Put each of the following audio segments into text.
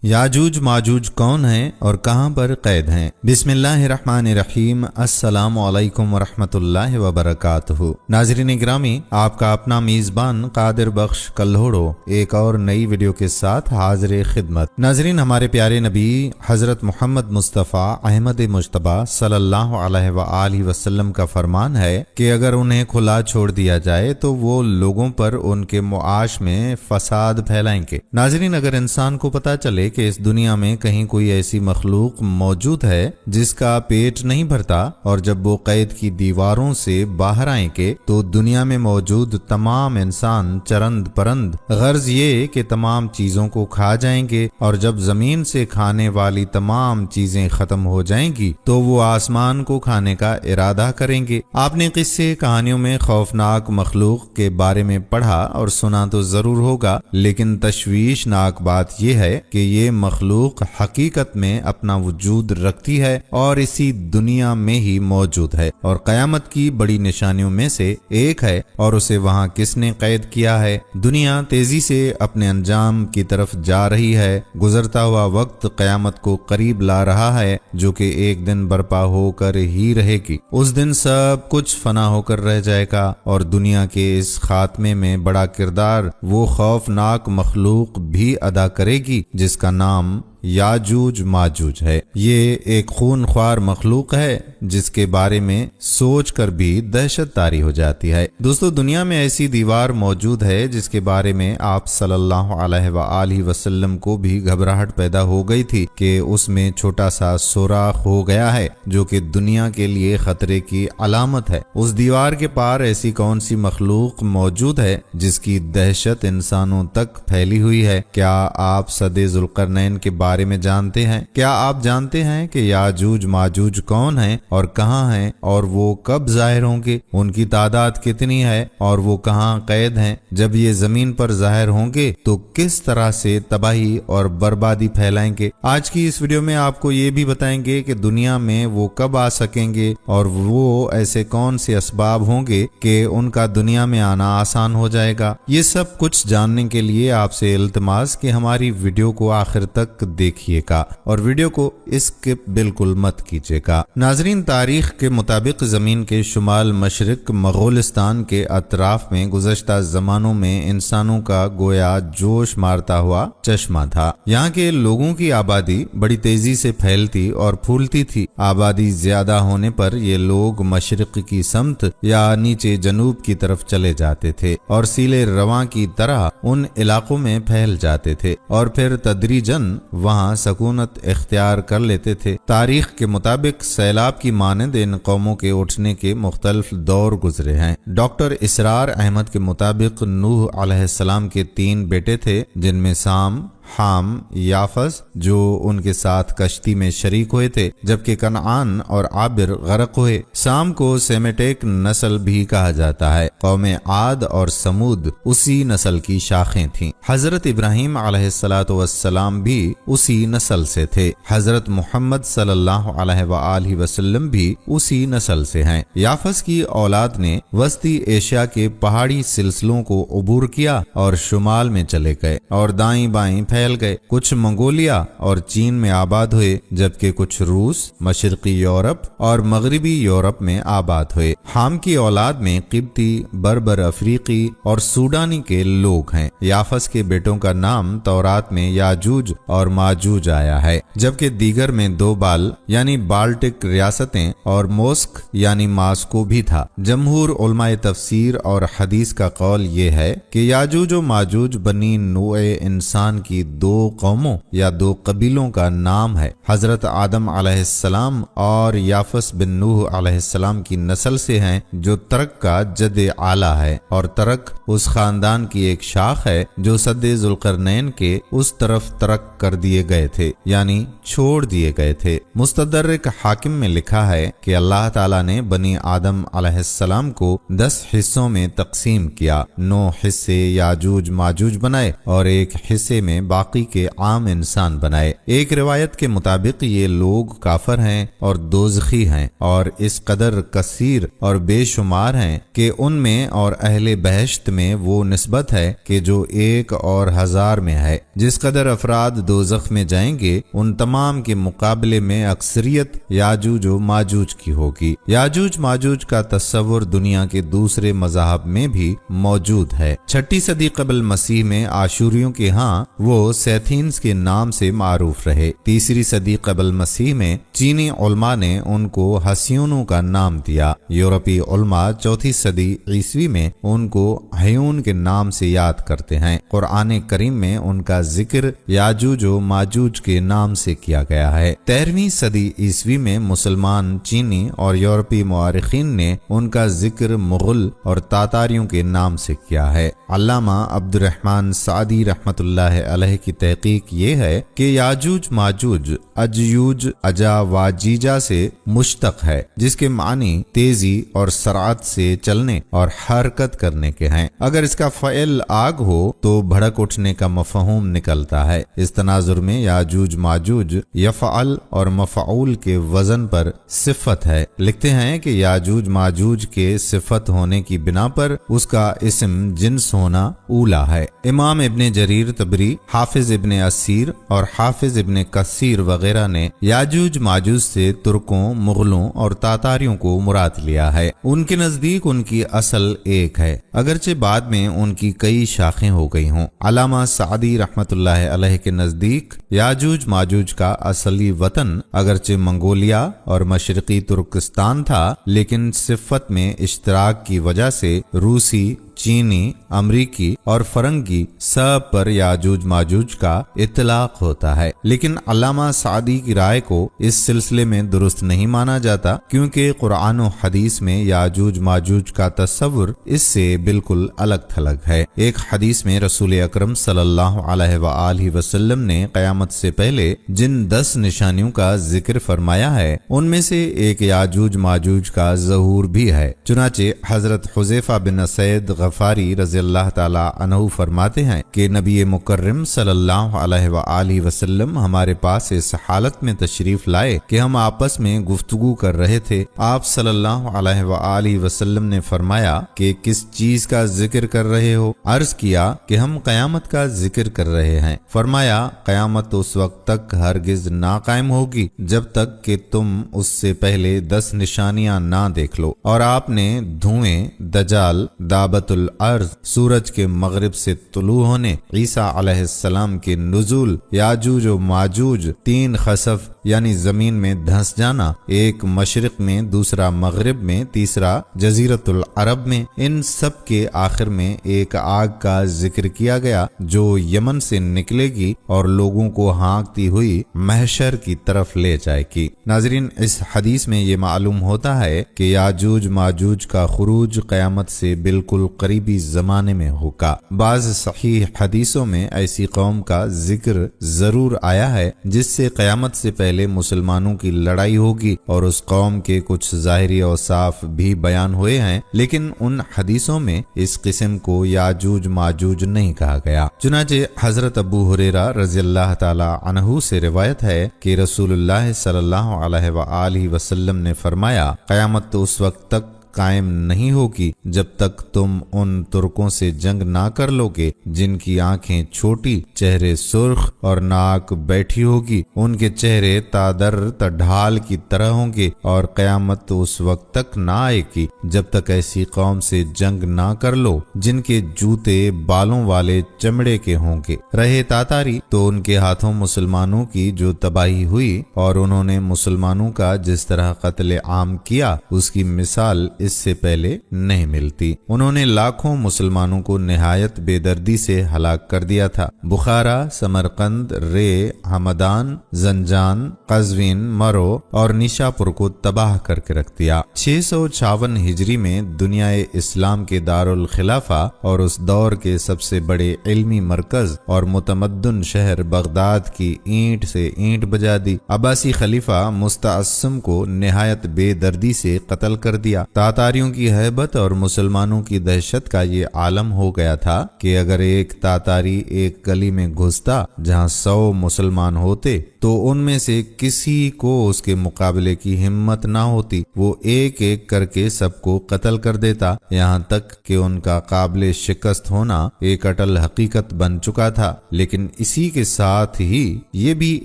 یاجوج ماجوج کون ہیں اور کہاں پر قید ہیں؟ بسم اللہ الرحمن الرحیم۔ السلام علیکم ورحمۃ اللہ وبرکاتہ۔ ناظرین گرامی، آپ کا اپنا میزبان قادر بخش کلہوڑو ایک اور نئی ویڈیو کے ساتھ حاضر خدمت۔ ناظرین، ہمارے پیارے نبی حضرت محمد مصطفیٰ احمد مجتبی صلی اللہ علیہ وآلہ وسلم کا فرمان ہے کہ اگر انہیں کھلا چھوڑ دیا جائے تو وہ لوگوں پر ان کے معاش میں فساد پھیلائیں گے۔ ناظرین، اگر انسان کو پتہ چلے کہ اس دنیا میں کہیں کوئی ایسی مخلوق موجود ہے جس کا پیٹ نہیں بھرتا، اور جب وہ قید کی دیواروں سے باہر آئیں گے تو دنیا میں موجود تمام انسان چرند پرند، غرض یہ کہ تمام چیزوں کو کھا جائیں گے، اور جب زمین سے کھانے والی تمام چیزیں ختم ہو جائیں گی تو وہ آسمان کو کھانے کا ارادہ کریں گے۔ آپ نے قصے کہانیوں میں خوفناک مخلوق کے بارے میں پڑھا اور سنا تو ضرور ہوگا، لیکن تشویشناک بات یہ ہے کہ یہ مخلوق حقیقت میں اپنا وجود رکھتی ہے اور اسی دنیا میں ہی موجود ہے، اور قیامت کی بڑی نشانیوں میں سے ایک ہے، اور اسے وہاں کس نے قید کیا ہے؟ دنیا تیزی سے اپنے انجام کی طرف جا رہی ہے، گزرتا ہوا وقت قیامت کو قریب لا رہا ہے، جو کہ ایک دن برپا ہو کر ہی رہے گی۔ اس دن سب کچھ فنا ہو کر رہ جائے گا، اور دنیا کے اس خاتمے میں بڑا کردار وہ خوفناک مخلوق بھی ادا کرے گی جس کا نام یاجوج ماجوج ہے۔ یہ ایک خون خوار مخلوق ہے جس کے بارے میں سوچ کر بھی دہشت طاری ہو جاتی ہے۔ دوستو، دنیا میں ایسی دیوار موجود ہے جس کے بارے میں آپ صلی اللہ علیہ وآلہ وسلم کو بھی گھبراہٹ پیدا ہو گئی تھی کہ اس میں چھوٹا سا سوراخ ہو گیا ہے جو کہ دنیا کے لیے خطرے کی علامت ہے۔ اس دیوار کے پار ایسی کون سی مخلوق موجود ہے جس کی دہشت انسانوں تک پھیلی ہوئی ہے؟ کیا آپ سد ذوالقرنین کے بارے میں جانتے ہیں؟ کیا آپ جانتے ہیں کہ یاجوج ماجوج کون ہیں اور کہاں ہیں، اور وہ کب ظاہر ہوں گے؟ ان کی تعداد کتنی ہے اور وہ کہاں قید ہیں؟ جب یہ زمین پر ظاہر ہوں گے تو کس طرح سے تباہی اور بربادی پھیلائیں گے؟ آج کی اس ویڈیو میں آپ کو یہ بھی بتائیں گے کہ دنیا میں وہ کب آ سکیں گے، اور وہ ایسے کون سے اسباب ہوں گے کہ ان کا دنیا میں آنا آسان ہو جائے گا۔ یہ سب کچھ جاننے کے لیے آپ سے التماس کہ ہماری ویڈیو کو آخر تک دیکھیے گا اور ویڈیو کو اسکپ بالکل مت کیجیے گا۔ ناظرین، تاریخ کے مطابق زمین کے شمال مشرق مغولستان کے اطراف میں گزشتہ زمانوں میں انسانوں کا گویا جوش مارتا ہوا چشمہ تھا۔ یہاں کے لوگوں کی آبادی بڑی تیزی سے پھیلتی اور پھولتی تھی۔ آبادی زیادہ ہونے پر یہ لوگ مشرق کی سمت یا نیچے جنوب کی طرف چلے جاتے تھے اور سیلے رواں کی طرح ان علاقوں میں پھیل جاتے تھے، اور پھر تدریجاً وہاں سکونت اختیار کر لیتے تھے۔ تاریخ کے مطابق سیلاب کی مانند ان قوموں کے اٹھنے کے مختلف دور گزرے ہیں۔ ڈاکٹر اسرار احمد کے مطابق نوح علیہ السلام کے 3 بیٹے تھے، جن میں سام، حام، یافس جو ان کے ساتھ کشتی میں شریک ہوئے تھے، جبکہ کنعان اور عابر غرق ہوئے۔ سام کو سیمیٹک نسل بھی کہا جاتا ہے۔ قوم عاد اور سمود اسی نسل کی شاخیں تھیں۔ حضرت ابراہیم علیہ السلام بھی اسی نسل سے تھے۔ حضرت محمد صلی اللہ علیہ وآلہ وسلم بھی اسی نسل سے ہیں۔ یافس کی اولاد نے وسطی ایشیا کے پہاڑی سلسلوں کو عبور کیا اور شمال میں چلے گئے اور دائیں بائیں پھیل گئے۔ کچھ منگولیا اور چین میں آباد ہوئے، جبکہ کچھ روس، مشرقی یورپ اور مغربی یورپ میں آباد ہوئے۔ حام کی اولاد میں قبطی، بربر افریقی اور سوڈانی کے لوگ ہیں۔ یافس کے بیٹوں کا نام تورات میں یاجوج اور ماجوج آیا ہے، جبکہ دیگر میں 2 بال یعنی بالٹک ریاستیں اور موسک یعنی ماسکو بھی تھا۔ جمہور علماء تفسیر اور حدیث کا قول یہ ہے کہ یاجوج و ماجوج بنی نوع انسان کی 2 قوموں یا 2 قبیلوں کا نام ہے۔ حضرت آدم علیہ السلام اور یافس بن نوح علیہ السلام کی نسل سے ہیں، جو ترک کا جد اعلیٰ ہے، اور ترک اس خاندان کی ایک شاخ ہے جو سد ذوالقرنین کے اس طرف ترک کر دیے گئے تھے، یعنی چھوڑ دیے گئے تھے۔ مستدرک حاکم میں لکھا ہے کہ اللہ تعالیٰ نے بنی آدم علیہ السلام کو 10 حصوں میں تقسیم کیا۔ 9 حصے یاجوج ماجوج بنائے اور ایک حصے میں باقی کے عام انسان بنائے۔ ایک روایت کے مطابق یہ لوگ کافر ہیں اور دوزخی ہیں اور اس قدر کثیر اور بے شمار ہیں کہ ان میں اور اہل بہشت میں وہ نسبت ہے کہ جو 1 اور 1000 میں ہے۔ جس قدر افراد دوزخ میں جائیں گے ان تمام کے مقابلے میں اکثریت یاجوج و ماجوج کی ہوگی۔ یاجوج ماجوج کا تصور دنیا کے دوسرے مذاہب میں بھی موجود ہے۔ 6 صدی قبل مسیح میں آشوریوں کے ہاں وہ سیتھینز کے نام سے معروف رہے۔ 3 صدی قبل مسیح میں چینی علماء نے ان کو ہسیونوں کا نام دیا۔ یورپی علماء 4 صدی عیسوی میں ان کو ہیون کے نام سے یاد کرتے ہیں۔ قرآن کریم میں ان کا ذکر یاجوج و ماجوج کے نام سے کیا گیا ہے۔ 13ویں صدی عیسوی میں مسلمان، چینی اور یورپی مورخین نے ان کا ذکر مغل اور تاتاریوں کے نام سے کیا ہے۔ علامہ عبد الرحمن سعدی رحمت اللہ علیہ کی تحقیق یہ ہے کہ یاجوج ماجوج اجیوج اجا واجیجا سے مشتق ہے، جس کے معنی تیزی اور سرعت سے چلنے اور حرکت کرنے کے ہیں۔ اگر اس کا فعل آگ ہو تو بھڑک اٹھنے کا مفہوم نکلتا ہے۔ اس تناظر میں یاجوج ماجوج یفعل اور مفعول کے وزن پر صفت ہے۔ لکھتے ہیں کہ یاجوج ماجوج کے صفت ہونے کی بنا پر اس کا اسم جنس ہونا اولا ہے۔ امام ابن جریر طبری، حافظ ابن اسیر اور حافظ ابن کثیر وغیرہ نے یاجوج ماجوج سے ترکوں، مغلوں اور تاتاریوں کو مراد لیا ہے۔ ان کے نزدیک ان کی اصل ایک ہے، اگرچہ بعد میں ان کی کئی شاخیں ہو گئی ہوں۔ علامہ سعدی رحمت اللہ علیہ کے نزدیک یاجوج ماجوج کا اصلی وطن اگرچہ منگولیا اور مشرقی ترکستان تھا، لیکن صفت میں اشتراک کی وجہ سے روسی، چینی، امریکی اور فرنگی سب پر یاجوج ماجوج کا اطلاق ہوتا ہے۔ لیکن علامہ سعدی کی رائے کو اس سلسلے میں درست نہیں مانا جاتا، کیونکہ قرآن و حدیث میں یاجوج ماجوج کا تصور اس سے بالکل الگ تھلگ ہے۔ ایک حدیث میں رسول اکرم صلی اللہ علیہ وآلہ وسلم نے قیامت سے پہلے جن 10 نشانیوں کا ذکر فرمایا ہے ان میں سے ایک یاجوج ماجوج کا ظہور بھی ہے۔ چنانچہ حضرت حذیفہ بن اسید غفاری رضی اللہ تعالی عنہ فرماتے ہیں کہ نبی مکرم صلی اللہ علیہ وآلہ وسلم ہمارے پاس اس حالت میں تشریف لائے کہ ہم آپس میں گفتگو کر رہے تھے۔ آپ صلی اللہ علیہ وآلہ وسلم نے فرمایا کہ کس چیز کا ذکر کر رہے ہو؟ عرض کیا کہ ہم قیامت کا ذکر کر رہے ہیں۔ فرمایا قیامت اس وقت تک ہرگز نہ قائم ہوگی جب تک کہ تم اس سے پہلے 10 نشانیاں نہ دیکھ لو۔ اور آپ نے دھوئیں، دجال، دابت الارض، سورج کے مغرب سے طلوع ہونے، عیسیٰ علیہ السلام کے نزول، یاجوج و ماجوج، 3 خسف یعنی زمین میں دھنس جانا، ایک مشرق میں، دوسرا مغرب میں، تیسرا جزیرۃ العرب میں، ان سب کے آخر میں ایک آگ کا ذکر کیا گیا جو یمن سے نکلے گی اور لوگوں کو ہانکتی ہوئی محشر کی طرف لے جائے گی۔ ناظرین، اس حدیث میں یہ معلوم ہوتا ہے کہ یاجوج ماجوج کا خروج قیامت سے بالکل قریبی زمانے میں ہوگا۔ بعض صحیح حدیثوں میں ایسی قوم کا ذکر ضرور آیا ہے جس سے قیامت سے پہلے مسلمانوں کی لڑائی ہوگی، اور اس قوم کے کچھ ظاہری اوصاف بھی بیان ہوئے ہیں، لیکن ان حدیثوں میں اس قسم کو یاجوج ماجوج نہیں کہا گیا۔ چنانچہ حضرت ابو ہریرہ رضی اللہ تعالی عنہ سے روایت ہے کہ رسول اللہ صلی اللہ علیہ وآلہ وسلم نے فرمایا قیامت تو اس وقت تک قائم نہیں ہوگی جب تک تم ان ترکوں سے جنگ نہ کر لو گے جن کی آنکھیں چھوٹی، چہرے سرخ اور ناک بیٹھی ہوگی، ان کے چہرے تادر تڈھال کی طرح ہوں گے، اور قیامت تو اس وقت تک نہ آئے گی جب تک ایسی قوم سے جنگ نہ کر لو جن کے جوتے بالوں والے چمڑے کے ہوں گے۔ رہے تاتاری تو ان کے ہاتھوں مسلمانوں کی جو تباہی ہوئی اور انہوں نے مسلمانوں کا جس طرح قتل عام کیا اس کی مثال اس سے پہلے نہیں ملتی۔ انہوں نے لاکھوں مسلمانوں کو نہایت بے دردی سے ہلاک کر دیا تھا۔ بخارا، سمرقند، رے، ہمدان، زنجان، قزوین، مرو اور نیشاپور کو تباہ کر کے رکھ دیا۔ 656 ہجری میں دنیا اسلام کے دارالخلافہ اور اس دور کے سب سے بڑے علمی مرکز اور متمدن شہر بغداد کی اینٹ سے اینٹ بجا دی۔ عباسی خلیفہ مستعصم کو نہایت بے دردی سے قتل کر دیا۔ تاتاریوں کی ہیبت اور مسلمانوں کی دہشت کا یہ عالم ہو گیا تھا کہ اگر ایک تاتاری ایک گلی میں گھستا جہاں 100 مسلمان ہوتے تو ان میں سے کسی کو اس کے مقابلے کی ہمت نہ ہوتی، وہ ایک ایک کر کے سب کو قتل کر دیتا، یہاں تک کہ ان کا قابل شکست ہونا ایک اٹل حقیقت بن چکا تھا۔ لیکن اسی کے ساتھ ہی یہ بھی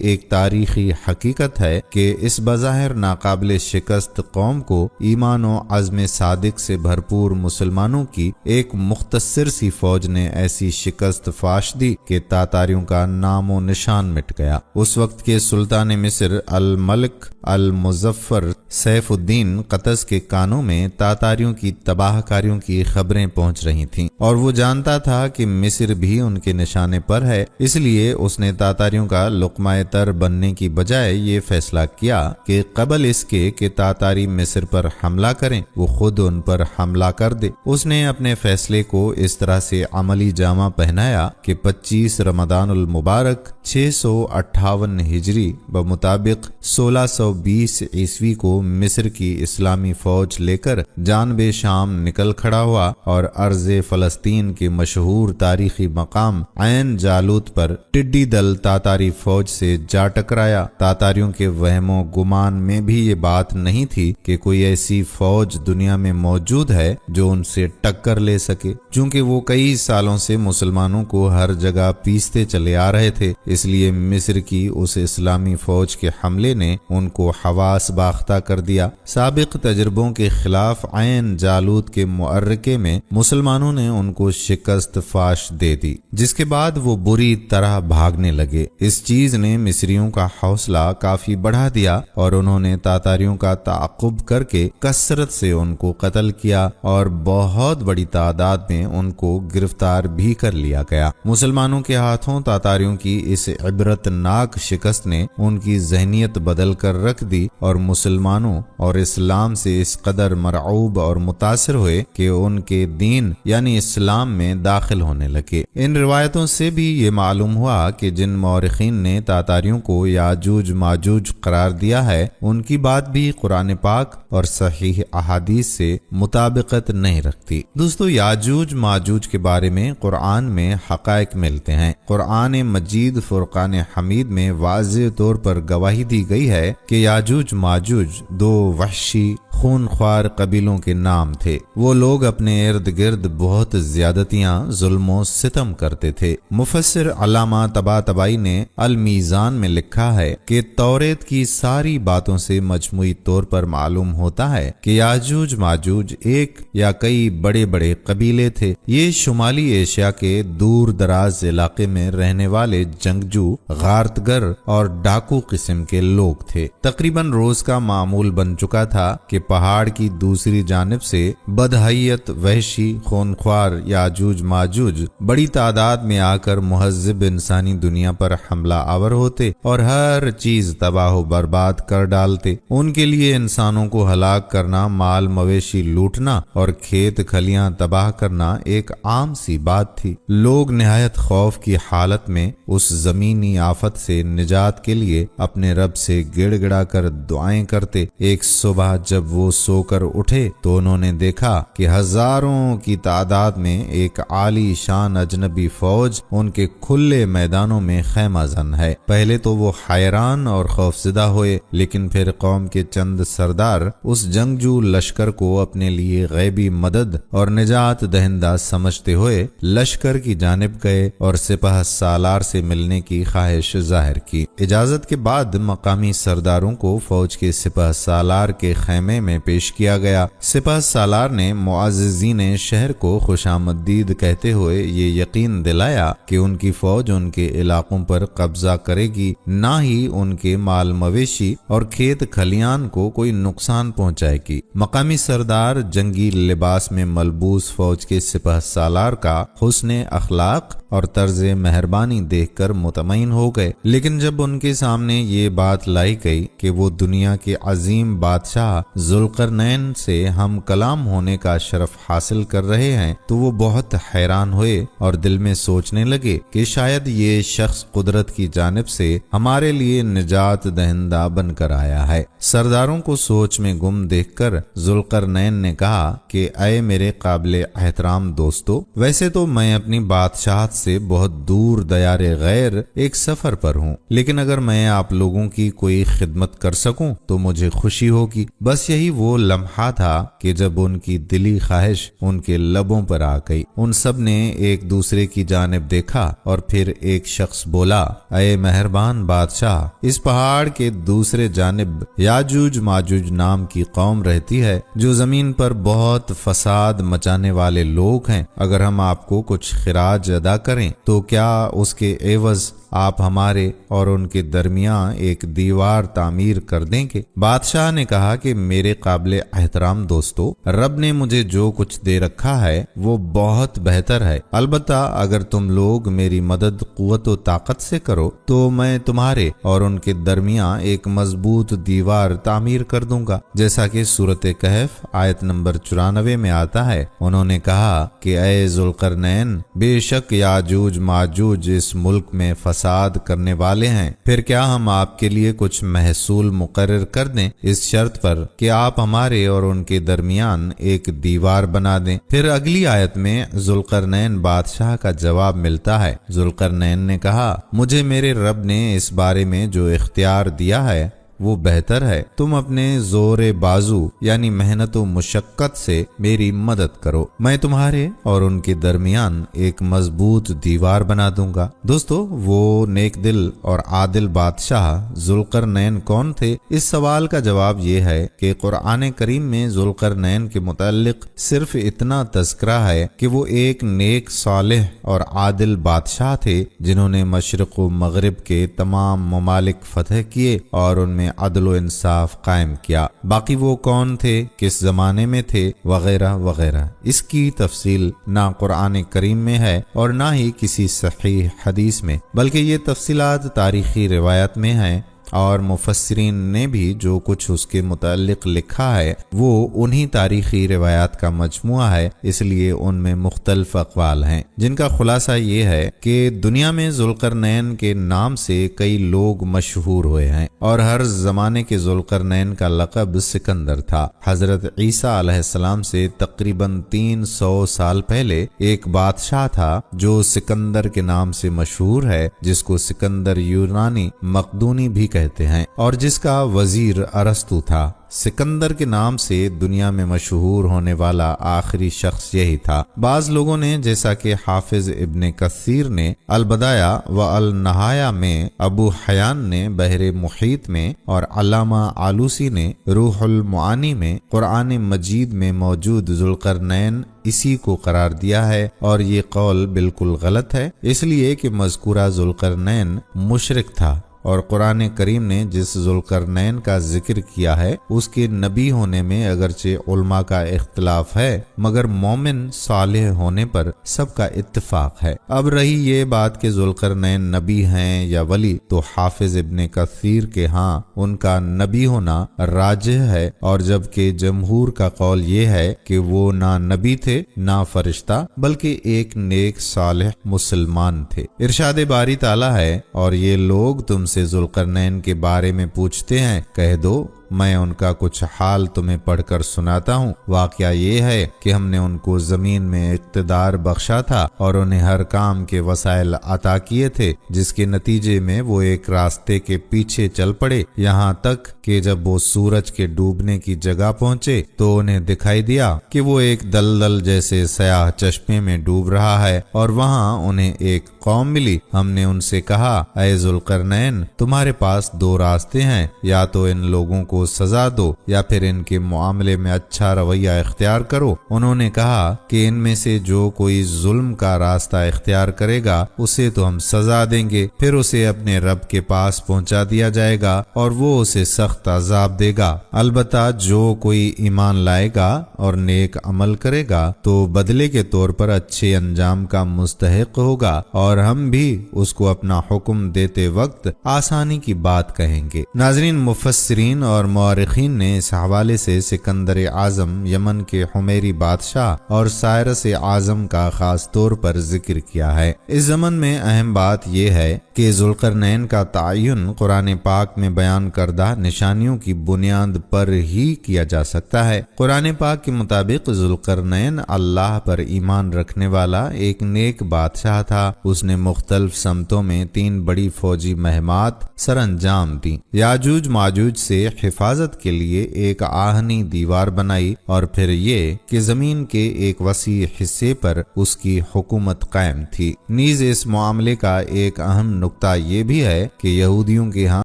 ایک تاریخی حقیقت ہے کہ اس بظاہر ناقابل شکست قوم کو ایمان و عزم صادق سے بھرپور مسلمانوں کی ایک مختصر سی فوج نے ایسی شکست فاش دی کہ تاتاریوں کا نام و نشان مٹ گیا۔ اس وقت کے سلطان مصر الملک المظفر سیف الدین قطز کے کانوں میں تاتاریوں کی تباہ کاریوں کی خبریں پہنچ رہی تھیں، اور وہ جانتا تھا کہ مصر بھی ان کے نشانے پر ہے، اس لیے اس نے تاتاریوں کا لقمہ تر بننے کی بجائے یہ فیصلہ کیا کہ قبل اس کے کہ تاتاری مصر پر حملہ کریں وہ خود ان پر حملہ کر دے۔ اس نے اپنے فیصلے کو اس طرح سے عملی جامہ پہنایا کہ 25 رمضان المبارک 658 ہجری بمطابق 1620 عیسوی کو مصر کی اسلامی فوج لے کر جانب شام نکل کھڑا ہوا اور ارض فلسطین کے مشہور تاریخی مقام عین جالوت پر ٹڈی دل تاتاری فوج سے جا ٹکرایا۔ تاتاریوں کے وہم و گمان میں بھی یہ بات نہیں تھی کہ کوئی ایسی فوج دنیا میں موجود ہے جو ان سے ٹکر لے سکے، چونکہ وہ کئی سالوں سے مسلمانوں کو ہر جگہ پیستے چلے آ رہے تھے، اس لیے مصر کی اس اسلامی فوج کے حملے نے ان کو حواس باختہ کر دیا۔ سابق تجربوں کے خلاف عین جالوت کے معرکے میں مسلمانوں نے ان کو شکست فاش دے دی، جس کے بعد وہ بری طرح بھاگنے لگے۔ اس چیز نے مصریوں کا حوصلہ کافی بڑھا دیا اور انہوں نے تاتاریوں کا تعاقب کر کے کثرت سے ان کو قتل کیا اور بہت بڑی تعداد میں ان کو گرفتار بھی کر لیا گیا۔ مسلمانوں کے ہاتھوں تاتاریوں کی اس عبرت ناک شکست نے ان کی ذہنیت بدل کر رکھ دی اور مسلمانوں اور اسلام سے اس قدر مرعوب اور متاثر ہوئے کہ ان کے دین یعنی اسلام میں داخل ہونے لگے۔ ان روایتوں سے بھی یہ معلوم ہوا کہ جن مورخین نے تاتاریوں کو یاجوج ماجوج قرار دیا ہے ان کی بات بھی قرآن پاک اور صحیح احادیث سے مطابقت نہیں رکھتی۔ دوستو، یاجوج ماجوج کے بارے میں قرآن میں حقائق ملتے ہیں۔ قرآن مجید فرقان حمید میں واضح طور پر گواہی دی گئی ہے کہ یاجوج ماجوج 2 وحشی خونخوار قبیلوں کے نام تھے۔ وہ لوگ اپنے ارد گرد بہت زیادتیاں، ظلم و ستم کرتے تھے۔ مفسر علامہ طباطبائی نے المیزان میں لکھا ہے کہ توریت کی ساری باتوں سے مجموعی طور پر معلوم ہوتا ہے کہ یاجوج ماجوج ایک یا کئی بڑے بڑے قبیلے تھے۔ یہ شمالی ایشیا کے دور دراز علاقے میں رہنے والے جنگجو، غارتگر اور ڈاکو قسم کے لوگ تھے۔ تقریباً روز کا معمول بن چکا تھا کہ پہاڑ کی دوسری جانب سے بدحیت، وحشی، خونخوار یاجوج ماجوج بڑی تعداد میں آ کر مہذب انسانی دنیا پر حملہ آور ہوتے اور ہر چیز تباہ و برباد کر ڈالتے۔ ان کے لیے انسانوں کو ہلاک کرنا، مال مویشی لوٹنا اور کھیت کھلیاں تباہ کرنا ایک عام سی بات تھی۔ لوگ نہایت خوف کی حالت میں اس زمینی آفت سے نجات کے لیے اپنے رب سے گڑ گڑا کر دعائیں کرتے۔ ایک صبح جب وہ سو کر اٹھے تو انہوں نے دیکھا کہ ہزاروں کی تعداد میں ایک عالی شان اجنبی فوج ان کے کھلے میدانوں میں خیمہ زن ہے۔ پہلے تو وہ حیران اور خوفزدہ ہوئے، لیکن پھر قوم کے چند سردار اس جنگجو لشکر کو اپنے لیے غیبی مدد اور نجات دہندہ سمجھتے ہوئے لشکر کی جانب گئے اور سپہ سالار سے ملنے کی خواہش ظاہر کی۔ اجازت کے بعد مقامی سرداروں کو فوج کے سپہ سالار کے خیمے میں پیش کیا گیا۔ سپہ سالار نے معززین شہر کو خوش آمدید کہتے ہوئے یہ یقین دلایا کہ ان کی فوج ان کے علاقوں پر قبضہ کرے گی، نہ ہی ان کے مال مویشی اور کھیت کھلیان کو کوئی نقصان پہنچائے گی۔ مقامی سردار جنگی لباس میں ملبوس فوج کے سپہ سالار کا حسن اخلاق اور طرز مہربانی دیکھ کر مطمئن ہو گئے، لیکن جب ان کے سامنے یہ بات لائی گئی کہ وہ دنیا کے عظیم بادشاہ ذوالقرنین سے ہم کلام ہونے کا شرف حاصل کر رہے ہیں تو وہ بہت حیران ہوئے اور دل میں سوچنے لگے کہ شاید یہ شخص قدرت کی جانب سے ہمارے لیے نجات دہندہ بن کر آیا ہے۔ سرداروں کو سوچ میں گم دیکھ کر ذوالقرنین نے کہا کہ اے میرے قابل احترام دوستو، ویسے تو میں اپنی بادشاہت سے بہت دور دیار غیر ایک سفر پر ہوں، لیکن اگر میں آپ لوگوں کی کوئی خدمت کر سکوں تو مجھے خوشی ہوگی۔ بس یہی وہ لمحہ تھا کہ جب ان کی دلی خواہش ان کے لبوں پر آ گئی۔ ان سب نے ایک دوسرے کی جانب دیکھا اور پھر ایک شخص بولا، اے مہربان بادشاہ، اس پہاڑ کے دوسرے جانب یاجوج ماجوج نام کی قوم رہتی ہے جو زمین پر بہت فساد مچانے والے لوگ ہیں۔ اگر ہم آپ کو کچھ خراج ادا کریں تو کیا اس کے عوض آپ ہمارے اور ان کے درمیان ایک دیوار تعمیر کر دیں گے؟ بادشاہ نے کہا کہ میرے قابل احترام دوستو، رب نے مجھے جو کچھ دے رکھا ہے وہ بہت بہتر ہے، البتہ اگر تم لوگ میری مدد قوت و طاقت سے کرو تو میں تمہارے اور ان کے درمیان ایک مضبوط دیوار تعمیر کر دوں گا، جیسا کہ سورۃ کہف آیت نمبر 94 میں آتا ہے۔ انہوں نے کہا کہ اے ذوالقرنین، بے شک یاجوج ماجوج اس ملک میں فساد کرنے والے ہیں، پھر کیا ہم آپ کے لیے کچھ محصول مقرر کر دیں اس شرط پر کہ آپ ہمارے اور ان کے درمیان ایک دیوار بنا دیں؟ پھر اگلی آیت میں ذوالقرنین بادشاہ کا جواب ملتا ہے۔ ذوالقرنین نے کہا، مجھے میرے رب نے اس بارے میں جو اختیار دیا ہے وہ بہتر ہے، تم اپنے زور بازو یعنی محنت و مشقت سے میری مدد کرو، میں تمہارے اور ان کے درمیان ایک مضبوط دیوار بنا دوں گا۔ دوستو، وہ نیک دل اور عادل بادشاہ ذوالقرنین کون تھے؟ اس سوال کا جواب یہ ہے کہ قرآن کریم میں ذوالقرنین کے متعلق صرف اتنا تذکرہ ہے کہ وہ ایک نیک صالح اور عادل بادشاہ تھے جنہوں نے مشرق و مغرب کے تمام ممالک فتح کیے اور ان میں عدل و انصاف قائم کیا۔ باقی وہ کون تھے، کس زمانے میں تھے، وغیرہ وغیرہ، اس کی تفصیل نہ قرآن کریم میں ہے اور نہ ہی کسی صحیح حدیث میں، بلکہ یہ تفصیلات تاریخی روایت میں ہیں، اور مفسرین نے بھی جو کچھ اس کے متعلق لکھا ہے وہ انہی تاریخی روایات کا مجموعہ ہے، اس لیے ان میں مختلف اقوال ہیں، جن کا خلاصہ یہ ہے کہ دنیا میں ذوالقرنین کے نام سے کئی لوگ مشہور ہوئے ہیں، اور ہر زمانے کے ذوالقرنین کا لقب سکندر تھا۔ حضرت عیسیٰ علیہ السلام سے تقریباً 300 سال پہلے ایک بادشاہ تھا جو سکندر کے نام سے مشہور ہے، جس کو سکندر یونانی مقدونی بھی کہتے ہیں، اور جس کا وزیر ارسطو تھا۔ سکندر کے نام سے دنیا میں مشہور ہونے والا آخری شخص یہی تھا۔ بعض لوگوں نے، جیسا کہ حافظ ابن کثیر نے البدایہ و النہایہ میں، ابو حیان نے بحر محیط میں، اور علامہ آلوسی نے روح المعانی میں قرآن مجید میں موجود ذوالقرنین اسی کو قرار دیا ہے، اور یہ قول بالکل غلط ہے، اس لیے کہ مذکورہ ذوالقرنین مشرک تھا، اور قرآن کریم نے جس ذوالقرنین کا ذکر کیا ہے اس کے نبی ہونے میں اگرچہ علماء کا اختلاف ہے، مگر مومن صالح ہونے پر سب کا اتفاق ہے۔ اب رہی یہ بات کہ ذوالقرنین نبی ہیں یا ولی، تو حافظ ابن کثیر کے ہاں ان کا نبی ہونا راجح ہے، اور جبکہ جمہور کا قول یہ ہے کہ وہ نہ نبی تھے نہ فرشتہ، بلکہ ایک نیک صالح مسلمان تھے۔ ارشاد باری تعالیٰ ہے، اور یہ لوگ تم سے ذوالقرنین کے بارے میں پوچھتے ہیں، کہہ دو میں ان کا کچھ حال تمہیں پڑھ کر سناتا ہوں۔ واقعہ یہ ہے کہ ہم نے ان کو زمین میں اقتدار بخشا تھا اور انہیں ہر کام کے وسائل عطا کیے تھے، جس کے نتیجے میں وہ ایک راستے کے پیچھے چل پڑے، یہاں تک کہ جب وہ سورج کے ڈوبنے کی جگہ پہنچے تو انہیں دکھائی دیا کہ وہ ایک دلدل جیسے سیاہ چشمے میں ڈوب رہا ہے، اور وہاں انہیں ایک قوم ملی۔ ہم نے ان سے کہا، اے ذوالقرنین، تمہارے پاس دو راستے ہیں، یا تو ان لوگوں کو سزا دو یا پھر ان کے معاملے میں اچھا رویہ اختیار کرو۔ انہوں نے کہا کہ ان میں سے جو کوئی ظلم کا راستہ اختیار کرے گا اسے تو ہم سزا دیں گے، پھر اسے اپنے رب کے پاس پہنچا دیا جائے گا اور وہ اسے سخت عذاب دے گا۔ البتہ جو کوئی ایمان لائے گا اور نیک عمل کرے گا تو بدلے کے طور پر اچھے انجام کا مستحق ہوگا، اور ہم بھی اس کو اپنا حکم دیتے وقت آسانی کی بات کہیں گے۔ ناظرین، مفسرین اور اور مورخین نے اس حوالے سے سکندر اعظم، یمن کے حمیری بادشاہ اور سائرس اعظم کا خاص طور پر ذکر کیا ہے۔ اس ضمن میں اہم بات یہ ہے کہ ذوالقرنین کا تعین قرآن پاک میں بیان کردہ نشانیوں کی بنیاد پر ہی کیا جا سکتا ہے۔ قرآن پاک کے مطابق ذوالقرنین اللہ پر ایمان رکھنے والا ایک نیک بادشاہ تھا۔ اس نے مختلف سمتوں میں 3 بڑی فوجی مہمات سر انجام دی۔ یاجوج ماجوج سے حفاظت کے لیے ایک آہنی دیوار بنائی اور پھر یہ کہ زمین کے ایک وسیع حصے پر اس کی حکومت قائم تھی۔ نیز اس معاملے کا ایک اہم نقطہ یہ بھی ہے کہ یہودیوں کے ہاں